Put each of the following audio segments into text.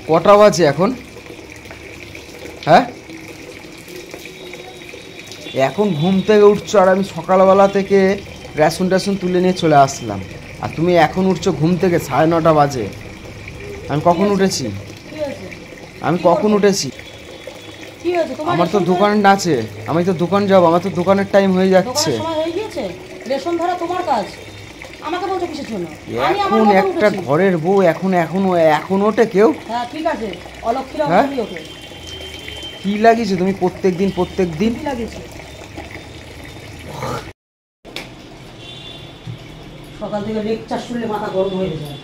কটা বাজে এখন? হ্যাঁ, এখন ঘুম থেকে উঠছো আর আমি সকালবেলা থেকে রেশন টেশন তুলে নিয়ে চলে আসলাম, আর তুমি এখন উঠছো ঘুম থেকে? 9:30 বাজে। আমি কখন উঠেছি? আমি কখন উঠেছি? আমার তো দোকান আছে, আমি তো দোকান যাবো, আমার তো দোকানের টাইম হয়ে যাচ্ছে। রেশন ধরা তোমার কাজ, আমাকে বলছো কিসের জন্য? এখন একটা ঘরের বউ এখন ওঠে কেউ? হ্যাঁ ঠিক আছে, অলক্ষীরা ওঠে। কি লাগিয়েছে তুমি প্রত্যেক দিন লাগিয়েছে? সকাল থেকে লেকচার শুনলে মাথা গরম হয়ে যায়।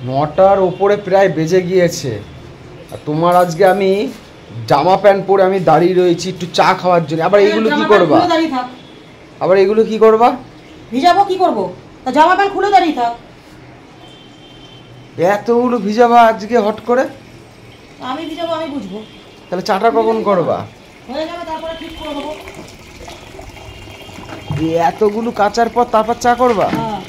9টার ওপরে প্রায় বেজে গিয়েছে, আর তোমার আজকে আমি জামা প্যান্ট পরে আমি দাঁড়িয়ে রয়েছি একটু চা খাওয়ার জন্য। আবার এগুলো কি করবা? আবার এগুলো কি করবা? ভিজাবো, কি করবো? তা জামা প্যান্ট খুলে দাঁড়িয়ে থাক। এতগুলো ভিজাবা আজকে হট করে? আমি ভিজাবো, আমি বুঝবো। তাহলে চাটা কখন করবা? হয়ে যাবে, তারপরে ঠিক করে দেবো। এতগুলো কাচার পর তারপর চা করবা? হ্যাঁ।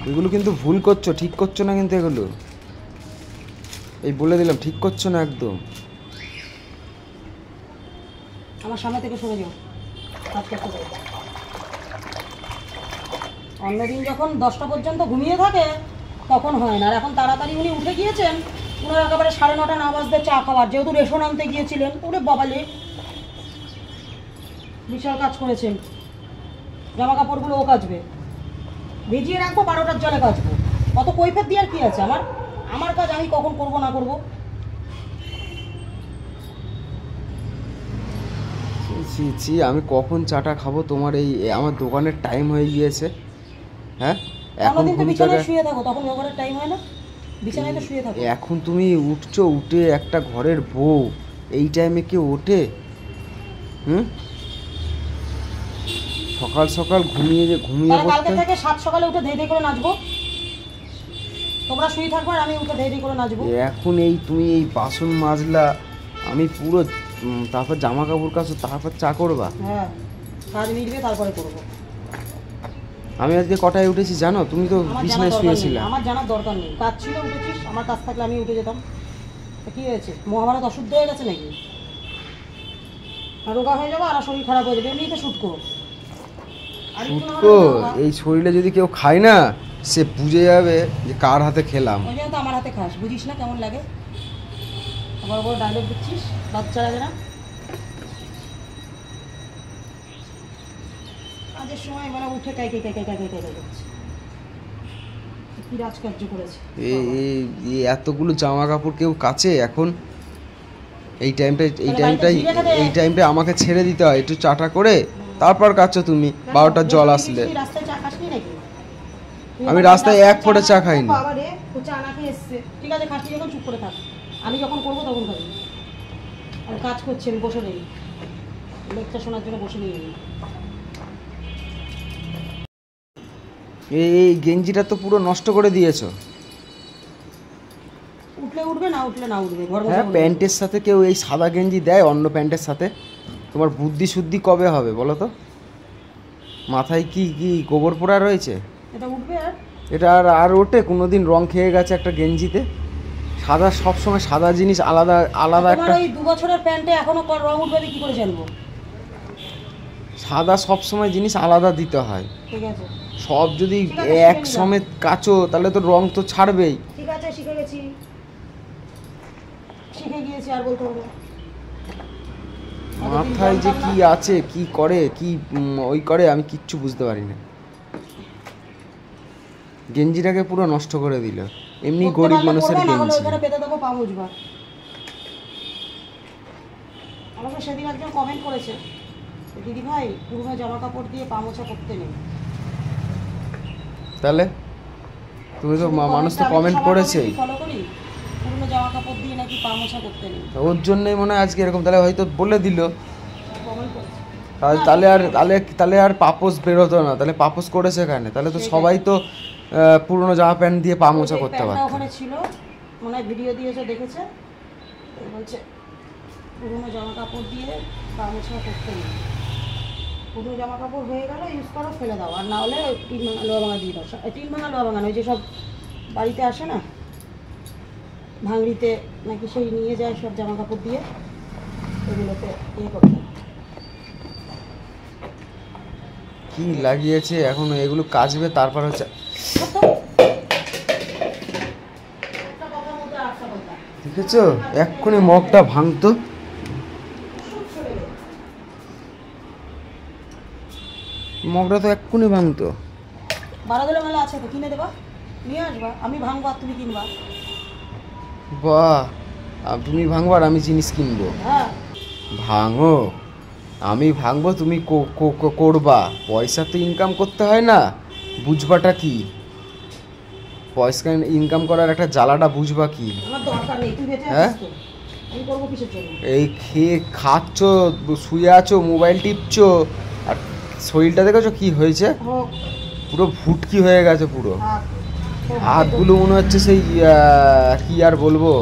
এগুলো কিন্তু ভুল করছো, ঠিক করছো না কিন্তু এগুলো, এই বলে দিলাম, ঠিক করছো না একদম। আমার সামনে থেকে সরে যাও, কাজ করতে যাও। অন্যদিন যখন 10টা পর্যন্ত ঘুমিয়ে থাকে তখন হয় না, আর এখন তাড়াতাড়ি উনি উঠে গিয়েছেন, উনার একেবারে 9:30 না বাজতে চা খাওয়ার, যেহেতু রেশন আনতে গিয়েছিলেন। ওরে বাবালে, বিশাল কাজ করেছেন। জামা কাপড়গুলো ও কাচবে, ভিজিয়ে রাখবো, 12টার জলে কাচবো। অত কৈফিয়ত দিয়ে আর কি আছে? আমার কাজ আমি কখন করব না করব। ছি, আমি কখন চাটা খাবো? তোমার এই আমার দোকানের টাইম হয়ে গিয়েছে। হ্যাঁ, এখন বিছানায় শুয়ে থাকো, তখন ব্যবহারের টাইম হয় না? বিছানায় তো শুয়ে থাকো। এখন তুমি উঠছো, উঠে একটা ঘরের বউ এই টাইমে কেউ ওঠে? সকাল সকাল ঘুমিয়ে কালকে থেকে 7 সকালে উঠে ধেই করে নাচবো। তোমরা শুয়ে থাকবে আর আমি উঠে ধেই করে নাচবো। এখন তুমি এই বাসন মাজলা, আমি পুরো, তারপর জামা কাপড় কাচো, তারপর চা করবা? হ্যাঁ, কাজ মিটবে তারপরে করবো। আমি আজকে কটায় উঠেছি জানো? তুমি তো বিছানায় শুয়েছিলে। আমার জানার দরকার নেই, কাজ ছিল, উঠেছিস। আমার কাজ থাকলে আমি উঠে যেতাম। কি হয়েছে? মহাভারত অশুদ্ধ হয়ে গেছে নাকি? রোগা হয়ে যাবো আর শরীর খারাপ হয়ে যাবে, এমনিতে শুটকো। এই শরীরে যদি কেউ খায় না, সে বুঝে যাবে যে কার হাতে খেলাম। ওই জন্য তো আমার হাতে খাস, বুঝিস না কেমন লাগে? বড় বড় ডায়লগ দিচ্ছিস, বাচ্চা লাগে না? কাজের সময় মানে উঠে কাই করছে। কি রাজকার্য করেছে? এই এতগুলো জামা কাপড় কেউ কাচে এখন? এই টাইমটা আমাকে ছেড়ে দিতে হয়, একটু চাটা করে তারপর কাচো তুমি। 12টার জল আসলে আমি রাস্তায় এক ফোঁটা চা খাইনি। ঠিক আছে, খাচ্ছি যখন চুপ করে থাক, আমি যখন করবো তখন খাবি। আর কাজ করছি, আমি বসে নেই, লেকচার শোনার জন্য বসে নেই। এই গেঞ্জিটা তো পুরো নষ্ট করে দিয়েছো। উঠলে উঠবে, না উঠলে না উঠবে। হ্যাঁ, প্যান্টের সাথে কেউ এই সাদা গেঞ্জি দেয় অন্য প্যান্টের সাথে? তোমার বুদ্ধি শুদ্ধি কবে হবে বলো তো? মাথায় কি গোবর পোড়া রয়েছে? এটা উঠবে? আর এটা আর ওঠে? কোনোদিন রং খেয়ে গেছে একটা গেঞ্জিতে? সাদা, সবসময় সাদা জিনিস আলাদা একটা। ওই 2 বছরের প্যান্টে এখনো রং উঠবে কি করে জানবো? সাদা সবসময় জিনিস আলাদা দিতে হয়। ঠিক আছে, সব যদি এক সমেত কাচো তাহলে তো রং তো ছাড়বেই। ঠিক আছে, শিখে গিয়েছি, আর বলতে হবে। মাথায় যে কি আছে, কি করে, কি ওই করে, আমি কিচ্ছু বুঝতে পারি না। গেঞ্জিটাকে পুরো নষ্ট করে দিল। এমনি গরিব মানুষের গেঞ্জি। আমাকে সেদিন একজন কমেন্ট করেছে, দিদি ভাই পুরনো জামা কাপড় দিয়ে পা মোছা করতে নেই। তাহলে তুমি তো মানুষ তো কমেন্ট করেছে, ফলো করি, পুরনো জামা কাপড় দিয়ে নাকি পা মোছা করতে নেই। ওর জন্যই মনে হয় আজকে এরকম। তাহলে হয়তো বলে দিল, কমেন্ট করেছে। তাহলে আর পাপোস বেরোতো না। তাহলে পাপোস করেছে এখানে, তাহলে তো সবাই তো পুরনো জামা প্যান্ট দিয়ে পা মোছা করতে পারত। ওখানে ছিল, মনে হয় ভিডিও দিয়েছে, দেখেছে, বলছে পুরনো জামা কাপড় দিয়ে পা মোছা করতে নেই। পুরো জামা কাপড় হয়ে গেল, ইউজ করো, ফেলে দাও। আর না হলে টিন ভাঙা লোহা ভাঙা দিয়ে দাও। টিন ভাঙা লোহা ভাঙা ওই যেসব বাড়িতে আসে না ভাঙড়িতে, নাকি সেই নিয়ে যায় সব জামা কাপড় দিয়ে, এগুলোতে ইয়ে করতে। কি লাগিয়েছে এখন, এগুলো কাচবে তারপর হচ্ছে। দেখেছো এক্ষুনি মগটা ভাঙতো, মগটা তো এক্ষুনি ভাঙতো। বারাদোলা মেলা আছে তো, কিনে দেবা, নিয়ে আসবা, আমি ভাঙবো আর তুমি কিনবা। বাহ, তুমি ভাঙবো আর আমি জিনিস কিনবো। হ্যাঁ ভাঙো, আমি ভাঙবো, তুমি করবা। পয়সা তো ইনকাম করতে হয় না, বুঝবাটা কি? পয়সা ইনকাম করার একটা জ্বালাটা বুঝবা কি? আমার দরকার নেই, তুই বেঁচে হ্যাঁ? আছিস তো, আমি করবো কিসের জন্য? এই খেয়ে খাচ্ছ, শুয়ে আছো, মোবাইল টিপছো, আর শরীরটা দেখেছো কি হয়েছে? হোক, পুরো ভুটকি হয়ে গেছে পুরো। থাক। তোর হাতগুলো মনে হচ্ছে সেই কি আর বলবো।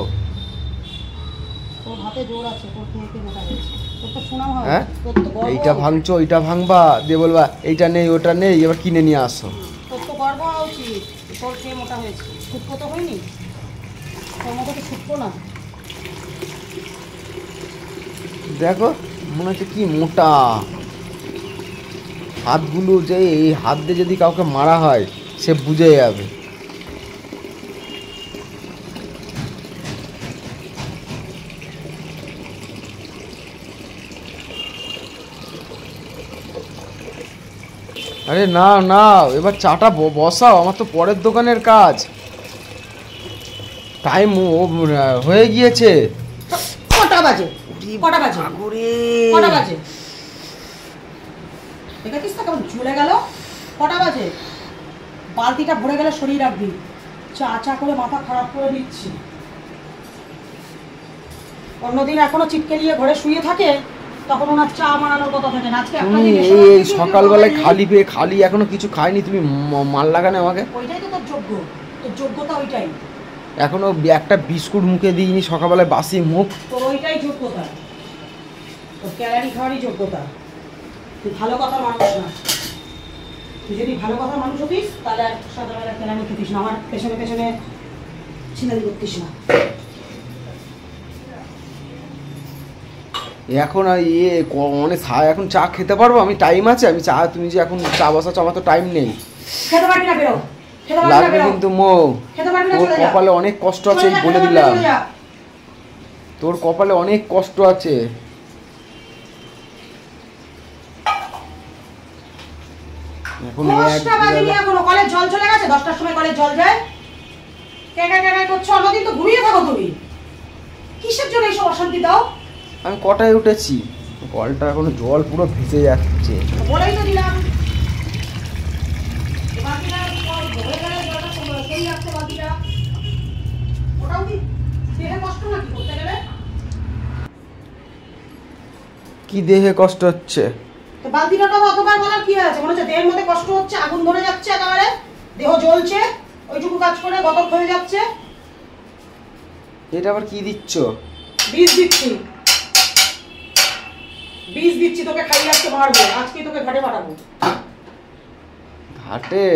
তোর হাতে জোর আছে, তোর খেয়ে খেয়ে মোটা হয়েছে। তোর তো সুনাম হয়, হ্যাঁ, তোর তো গর্ব। এইটা ভাঙছো, ওইটা ভাঙবা, দিয়ে বলবা এইটা নেই ওটা নেই, এবার কিনে নিয়ে আসো। তোর তো গর্ব হওয়া উচিত, তোর খেয়ে মোটা হয়েছে। ছুটকো তো হয়নি, তোর মতো তো ছুটকো না। দেখো মনে হচ্ছে কি মোটা হাতগুলো, যে এই হাত দিয়ে যদি কাউকে মারা হয় সে বুঝে যাবে। আরে না না, এবার চাটা বসাও, আমার তো পরের দোকানের কাজ, টাইম হয়ে গিয়েছে। কটা বাজে? কটা বাজে? কটা বাজে? দেখেছিস তো কেমন ঝুলে গেল? কটা বাজে? বালতিটা ভরে গেলে সরিয়ে রাখবি। চা চা করে মাথা খারাপ করে দিচ্ছি। অন্যদিন এখনো চিটকে নিয়ে ঘরে শুয়ে থাকে, তখন ওনার চা বানানোর কথা থাকে না। আজকে একটা তুমি দিন এই সকালবেলায় খালি পেয়ে, খালি এখনো কিছু খাইনি, তুমি মাল লাগানো আমাকে। ওইটাই তো তোর যোগ্য, তোর যোগ্যতা ওইটাই। এখনো একটা বিস্কুট মুখে দিইনি সকালবেলায়, বাসি মুখ। তোর ওইটাই যোগ্যতা, তোর ক্যালারি খাওয়ারই যোগ্যতা। তুই ভালো কথার মানুষ না। তুই যদি ভালো কথার মানুষ হতিস তাহলে আর সকালবেলা ক্যালারি খেতিস না, আমার পেছনে পেছনে ছিনালি করতিস না। এখন আর অনেক এখন চা খেতে পারবো আমি? টাইম আছে, আমি চা, তুমি যে এখন চা বসাচ্ছ, আমার তো টাইম নেই। খেতে পারবি না, বেরো। খেতে পারবি না, লাগবে বেরো। কিন্তু মো, খেতে পারবি না, তোর চলে যা। কপালে অনেক কষ্ট আছে, চলে যা, বলে খেতে পারবি না, দিলাম। চলে যা। তোর কপালে অনেক কষ্ট আছে। এখন 10টা বাজেনি এখনো, কলের জল চলে গেছে। 10টার সময় কলের জল যায়। ক্যাকা ক্যাকা করছো, অন্যদিন তো ঘুমিয়ে থাকো তুমি। কিসের জন্য এইসব অশান্তি দাও? আমি কটায় উঠেছি, কলটা এখনো জল পুরো ভিজে যাচ্ছে। বলেই তো দিলাম। বাকিটা ভরে গেলে জলটা সরিয়ে রাখতে, বাকিটা ওটাও কি দেহে কষ্ট নাকি করতে গেলে? কি দেহে কষ্ট হচ্ছে? তো বালতিটা তো অতবার বলার কি আছে? মনে হচ্ছে দেহের মধ্যে কষ্ট হচ্ছে, আগুন ধরে যাচ্ছে একেবারে, দেহ জ্বলছে, ওইটুকু কাজ করে গতক হয়ে যাচ্ছে। এটা আবার কি দিচ্ছ? বীজ দিচ্ছি, বীজ দিচ্ছি, তোকে খাইয়ে আজকে মারবো। আজকে তোকে ঘাটে পাঠাবো। ঘাটে?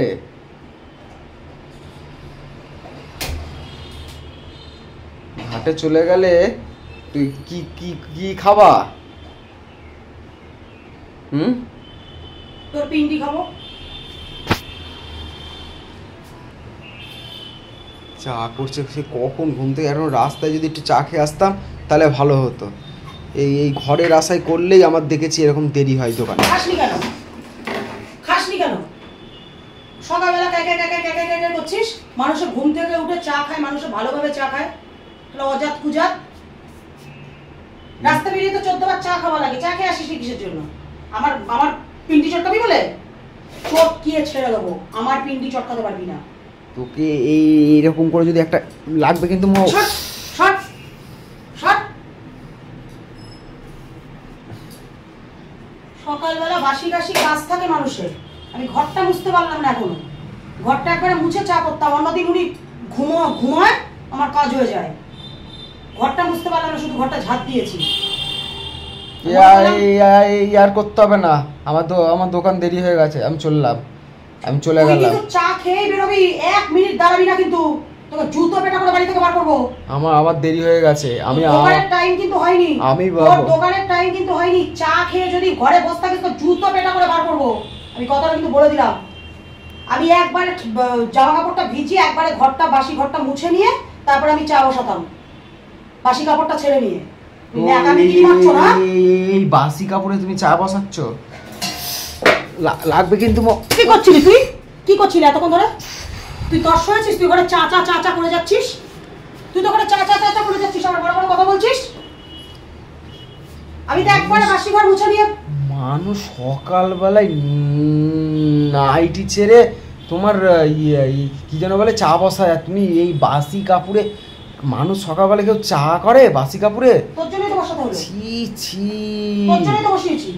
ঘাটে চলে গেলে তুই কি কি কি খাবা? তোর পিন্ডি খাবো। চা করছে সে কখন, ঘুম থেকে এখন রাস্তায় যদি একটু চা খেয়ে আসতাম তাহলে ভালো হতো। এই ঘরের আশায় করলেই আমার দেখেছি এরকম দেরি হয় দোকানে। খাসনি কেন? খাসনি কেন? সকালবেলা ক্যাকা ক্যাকা ক্যাকা ক্যাকা করছিস। মানুষের ঘুম থেকে উঠে চা খায়, মানুষের ভালোভাবে চা খায়, তাহলে অজাত কুজাত। রাস্তা বেরিয়ে তো 14 বার চা খাওয়া লাগে। চা খেয়ে আসিস কিসের জন্য? আমার আমার পিন্ডি চটকাবি বলে চটকিয়ে ছেড়ে দেবো। আমার পিন্ডি চটকাতে পারবি না। তোকে এইরকম করে যদি একটা লাগবে কিন্তু শট শট শট। সকালবেলা বাসি গাছি কাজ থাকে মানুষের। আমি ঘরটা মুছতে পারলাম না এখনো। ঘরটা একবারে মুছে চা করতাম। অন্যদিন উনি ঘুমায়, আমার কাজ হয়ে যায়। ঘরটা মুছতে পারলাম না, শুধু ঘরটা ঝাঁট দিয়েছি। আর করতে হবে না, আমার দোকান দেরি হয়ে গেছে, আমি চলে গেলাম। চা খেয়ে বেরোবি, 1 মিনিট দাঁড়াবি না কিন্তু, তোকে জুতো পেটা করে বাড়ি থেকে বার করবো। আমার দেরি হয়ে গেছে, দোকানের টাইম কিন্তু হয়নি, দোকানের টাইম কিন্তু হয়নি। চা খেয়ে যদি ঘরে বসে থাকিস তো জুতো পেটা করে বার করবো, আমি কথাটা কিন্তু বলে দিলাম। আমি একবারে জামা কাপড়টা ভিজিয়ে একবারে বাসি ঘরটা মুছে নিয়ে তারপর আমি চা বসাতাম, বাসি কাপড়টা ছেড়ে নিয়ে। এই বাসি কাপড়ে তুমি চা বসাচ্ছ, লাগবে কিন্তু। কি করছিলি তুই? কি করছিলি এতক্ষণ ধরে? তুই তর্স হয়েছিস? তুই ঘরে চা চা চা চা করে যাচ্ছিস, তুই তো ঘরে চা চা চা চা করে যাচ্ছিস, আমার বড় বড় কথা বলছিস। আমি তো একবারে বাসি ঘর মুছে নিয়ে। মানুষ সকালবেলায় নাইটি ছেড়ে তোমার কি যেন বলে চা বসায়, তুমি এই বাসি কাপড়ে। মানুষ সকালবেলা কেউ চা করে বাসি কাপড়ে? তোর জন্যই তো বসাতে হলো। ছি ছি, তোর জন্যই তো বসিয়েছি।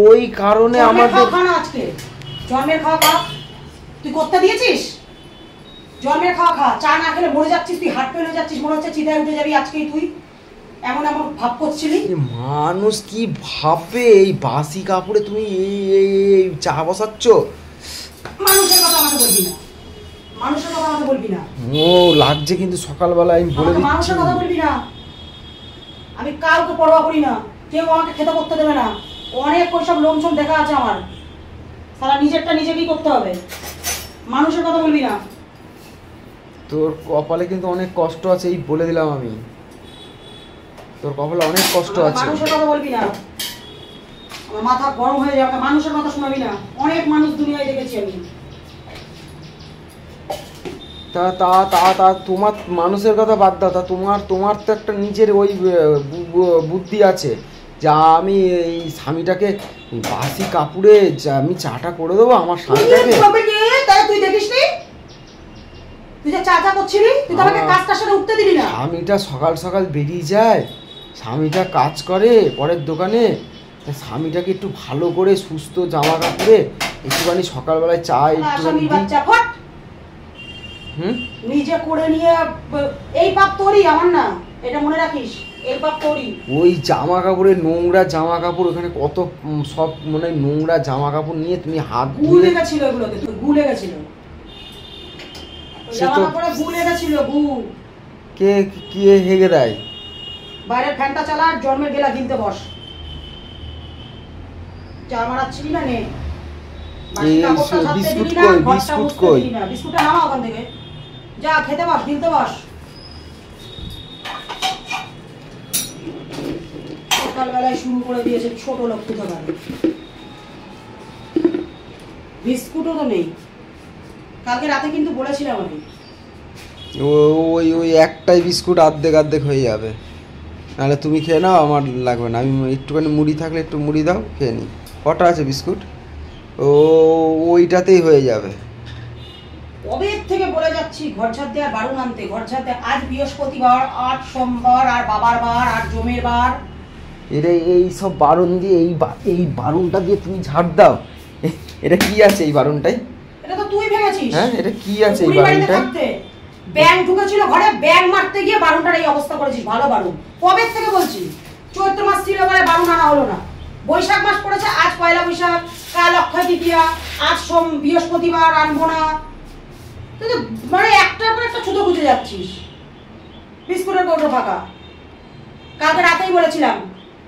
ওই কারণে আমাদের খানা আজকে জন্মের খাওয়া খা, তুই করতে দিয়েছিস? জন্মের খাওয়া খা, চা না খেলে মরে যাচ্ছিস, তুই হার্ট ফেল হয়ে যাচ্ছিস, মনে হচ্ছে চিতায় উঠে যাবি আজকেই তুই, এমন এমন ভাব করছিলি। মানুষ কি ভাববে এই বাসি কাপড়ে তুমি এই চা বসাচ্ছ? মানুষের কথা আমাকে বলবি না, মানুষের কথা আমাকে বলবি না। ও লাগছে কিন্তু সকালবেলা, আমি বলে দিচ্ছি মানুষের কথা বলবি না। আমি কাউকে পরোয়া করি না, কেউ আমাকে খেতে করতে দেবে না, অনেক ওইসব লোমসম দেখা আছে আমার, সারা নিজেরটা নিজেকেই করতে হবে। মানুষের কথা বলবি না। তোর কপালে কিন্তু অনেক কষ্ট আছে, এই বলে দিলাম আমি, তোর কপালে অনেক কষ্ট আছে। মানুষের কথা বলবি না, আমার মাথা গরম হয়ে যাবে। মানুষের কথা শোনাবি না, অনেক মানুষ দুনিয়ায় দেখেছি আমি। তোমার মানুষের কথা বাদ দাও, তা তোমার তো একটা নিজের ওই বুদ্ধি আছে, যা আমি এই স্বামীটাকে বাসি কাপড়ে আমি চাটা করে দেবো আমার স্বামীটাকে। তুই দেখিস নি তুই যে চা চা করছিলি, তুই তো আমাকে কাজটা সেরে উঠতে দিবি না। স্বামীটা সকাল সকাল বেরিয়ে যায়, স্বামীটা কাজ করে পরের দোকানে, স্বামীটাকে একটু ভালো করে সুস্থ জামা কাপড়ে একটুখানি সকালবেলায় চা একটুখানি নিজে করে নিয়ে। এই পাপ তোরই, আমার না, এটা মনে রাখিস, এই পাপ তোরই। ওই জামা কাপড়ে নোংরা জামা কাপড়, ওখানে কত সব মানে নোংরা জামা কাপড় নিয়ে তুমি হাত গুলে গেছিল, এগুলোতে গুলে গেছিল, জামা কাপড়ে গুলে গেছিল। কে হেগে দেয়? বাইরের ফ্যানটা চালা আর জন্মের গেলা কিনতে বস। চা মারাচ্ছিলি না নে, বিস্কুট কই? বিস্কুট কই? বিস্কুটটা নামা ওখান থেকে, যা খেতে বস, কিনতে বস। সকালবেলায় শুরু করে দিয়েছে ছোট লোক কোথা পাবে। বিস্কুটও তো নেই, কালকে রাতে কিন্তু বলেছিলাম আমি। ওই একটাই বিস্কুট অর্ধেক হয়ে যাবে, নাহলে তুমি খেয়ে নাও, আমার লাগবে না। আমি একটুখানি মুড়ি থাকলে একটু মুড়ি দাও, খেয়ে নিই। কটা আছে বিস্কুট? ওইটাতেই হয়ে যাবে। কবে থেকে বলে যাচ্ছি ঘর ঝাড় দেওয়ার বারণ আনতে, ঘর ঝাড় দেওয়া। আজ বৃহস্পতিবার, আজ সোমবার, আর বাবার বার, আর জমের বার। এই সব বারণ দিয়ে এই বারণটা দিয়ে তুমি ঝাড় দাও? এটা কি আছে এই বারণটাই? এটা তো তুই ভেঙেছিস। হ্যাঁ, এটা কি আছে এই বারণটাই? ব্যাং ঢুকেছিল ঘরে, ব্যাং মারতে গিয়ে বারণটার এই অবস্থা করেছিস। ভালো বারণ কবে থেকে বলছি, চৈত্র মাস ছিল বলে বারণ আনা হলো না। বৈশাখ মাস পড়েছে, আজ পয়লা বৈশাখ, কাল অক্ষয় তৃতীয়া, আজ বৃহস্পতিবার, আনবো না। তুই তো মানে একটার পর একটা ছুতো খুঁজে যাচ্ছিস। বিস্কুটের কৌটো ফাঁকা, কালকে রাতেই বলেছিলাম,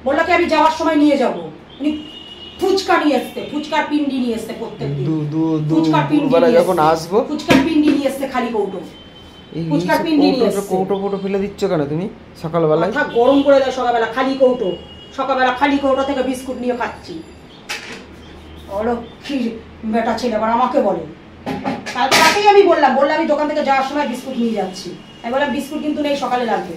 বললো কি আমি যাওয়ার সময় নিয়ে যাবো। উনি ফুচকা নিয়ে এসছে, ফুচকার পিন্ডি নিয়ে এসছে, প্রত্যেকদিন ফুচকার পিন্ডি যখন আসবো, ফুচকার পিন্ডি নিয়ে এসছে, খালি কৌটো। ফুচকার পিন্ডি নিয়ে এসছে। কৌটো ফেলে দিচ্ছ কেন তুমি সকালবেলা? মাথা গরম করে দেয় সকালবেলা, খালি কৌটো। সকালবেলা খালি কৌটো থেকে বিস্কুট নিয়ে খাচ্ছি। অলক্ষী বেটা ছেলে আবার আমাকে বলে। কালকে রাতেই আমি বললাম আমি দোকান থেকে যাওয়ার সময় বিস্কুট নিয়ে যাচ্ছি। আমি বললাম বিস্কুট কিন্তু নেই, সকালে লাগবে।